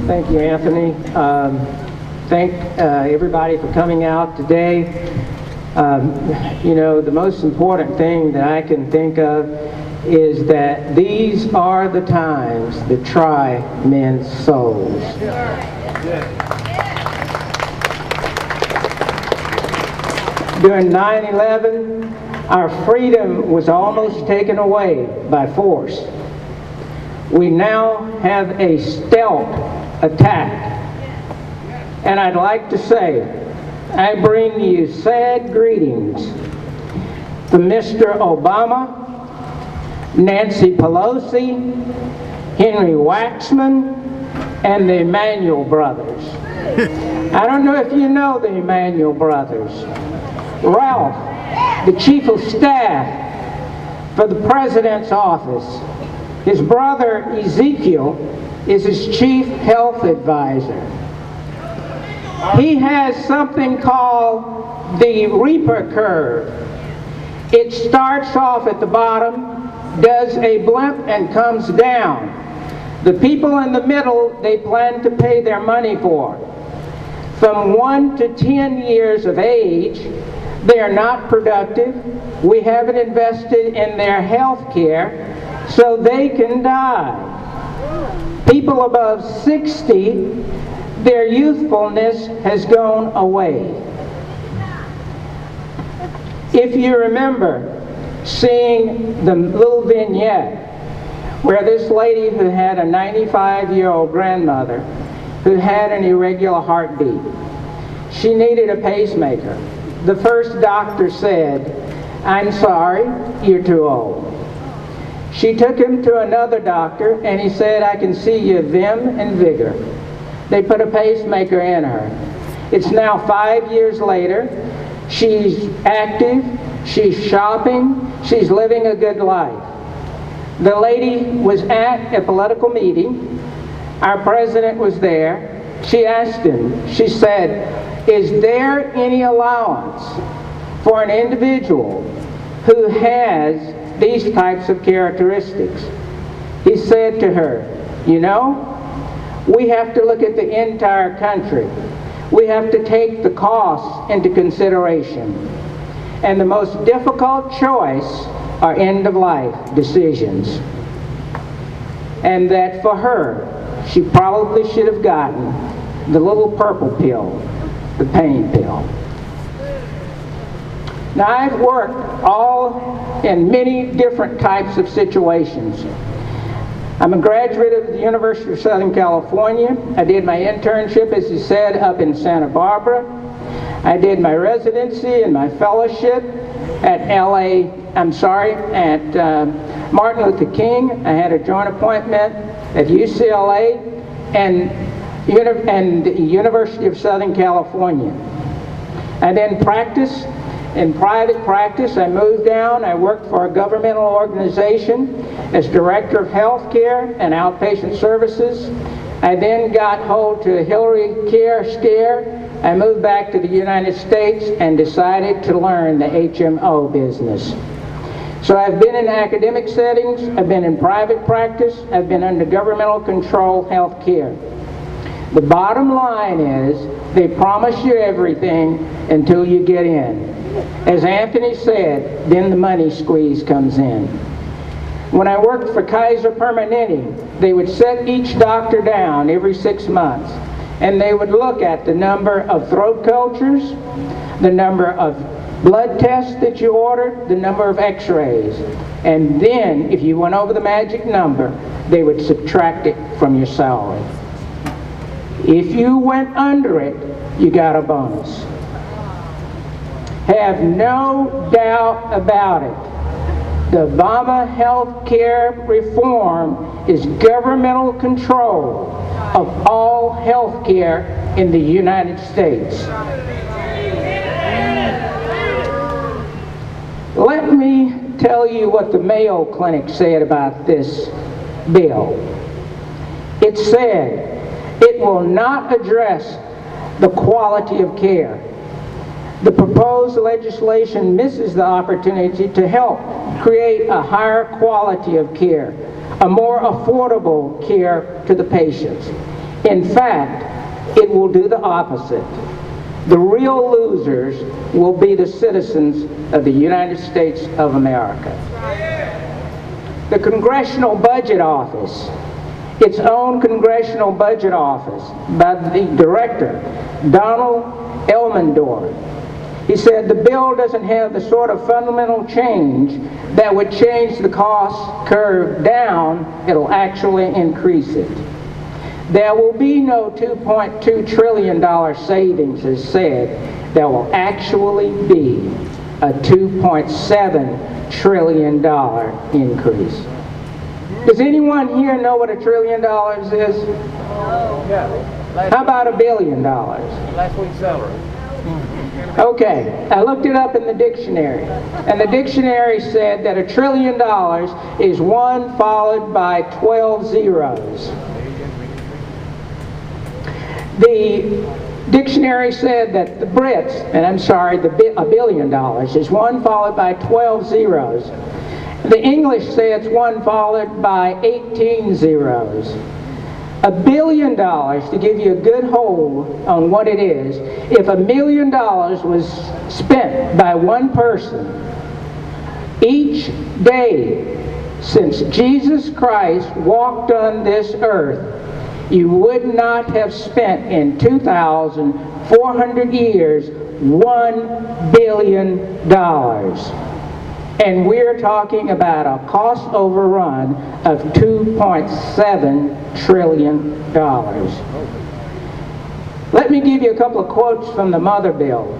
Thank you, Anthony. Thank everybody for coming out today. You know, the most important thing that I can think of is that these are the times that try men's souls. During 9/11, our freedom was almost taken away by force. We now have a stealth attack. And I'd like to say, I bring you sad greetings from Mr. Obama, Nancy Pelosi, Henry Waxman, and the Emanuel brothers. I don't know if you know the Emanuel brothers. Ralph, the chief of staff for the president's office. His brother Ezekiel is his chief health advisor. He has something called the Reaper curve. It starts off at the bottom, does a blimp, and comes down. The people in the middle, they plan to pay their money for. From 1 to 10 years of age, they are not productive. We haven't invested in their health care, so they can die. People above 60, their youthfulness has gone away. If you remember seeing the little vignette where this lady who had a 95-year-old grandmother who had an irregular heartbeat, she needed a pacemaker. The first doctor said, "I'm sorry, you're too old." She took him to another doctor and he said, "I can see you vim and vigor." They put a pacemaker in her. It's now 5 years later. She's active, she's shopping, she's living a good life. The lady was at a political meeting. Our president was there. She asked him, she said, "Is there any allowance for an individual who has these types of characteristics?" He said to her, "You know, we have to look at the entire country. We have to take the costs into consideration. And the most difficult choice are end-of-life decisions." And that for her, she probably should have gotten the little purple pill, the pain pill. Now, I've worked in many different types of situations. I'm a graduate of the University of Southern California. I did my internship, as you said, up in Santa Barbara. I did my residency and my fellowship at Martin Luther King. I had a joint appointment at UCLA and the University of Southern California. I then practiced in private practice. I moved down. I worked for a governmental organization as Director of Health Care and Outpatient Services. I then got hold to a Hillary Care scare. I moved back to the United States and decided to learn the HMO business. So I've been in academic settings, I've been in private practice, I've been under governmental control health care. The bottom line is, they promise you everything until you get in. As Anthony said, then the money squeeze comes in. When I worked for Kaiser Permanente, they would set each doctor down every 6 months, and they would look at the number of throat cultures, the number of blood tests that you ordered, the number of x-rays, and then if you went over the magic number, they would subtract it from your salary. If you went under it, you got a bonus. Have no doubt about it. The Obama health care reform is governmental control of all health care in the United States. Let me tell you what the Mayo Clinic said about this bill. It said it will not address the quality of care. The proposed legislation misses the opportunity to help create a higher quality of care, a more affordable care to the patients. In fact, it will do the opposite. The real losers will be the citizens of the United States of America. The Congressional Budget Office, its own Congressional Budget Office by the director, Donald Elmendorf, he said the bill doesn't have the sort of fundamental change that would change the cost curve down, it'll actually increase it. There will be no $2.2 trillion savings, as said. There will actually be a $2.7 trillion increase. Does anyone here know what $1 trillion is? Yeah. How about $1 billion? Last week's salary. Okay, I looked it up in the dictionary, and the dictionary said that $1 trillion is 1 followed by 12 zeros. The dictionary said that the Brits, and I'm sorry, $1 billion is 1 followed by 12 zeros. The English say it's 1 followed by 18 zeros. $1 billion, to give you a good hold on what it is, if $1 million was spent by one person each day since Jesus Christ walked on this earth, you would not have spent in 2,400 years $1 billion. And we're talking about a cost overrun of $2.7 trillion. Let me give you a couple of quotes from the Mother Bill.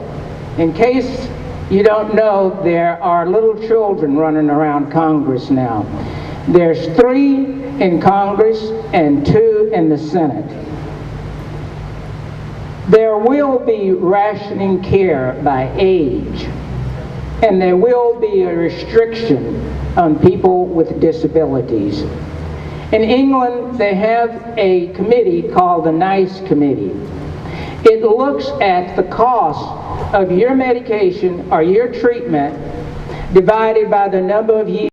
In case you don't know, there are little children running around Congress now. There's 3 in Congress and 2 in the Senate. There will be rationing care by age, and there will be a restriction on people with disabilities. In England, they have a committee called the NICE Committee. It looks at the cost of your medication or your treatment divided by the number of years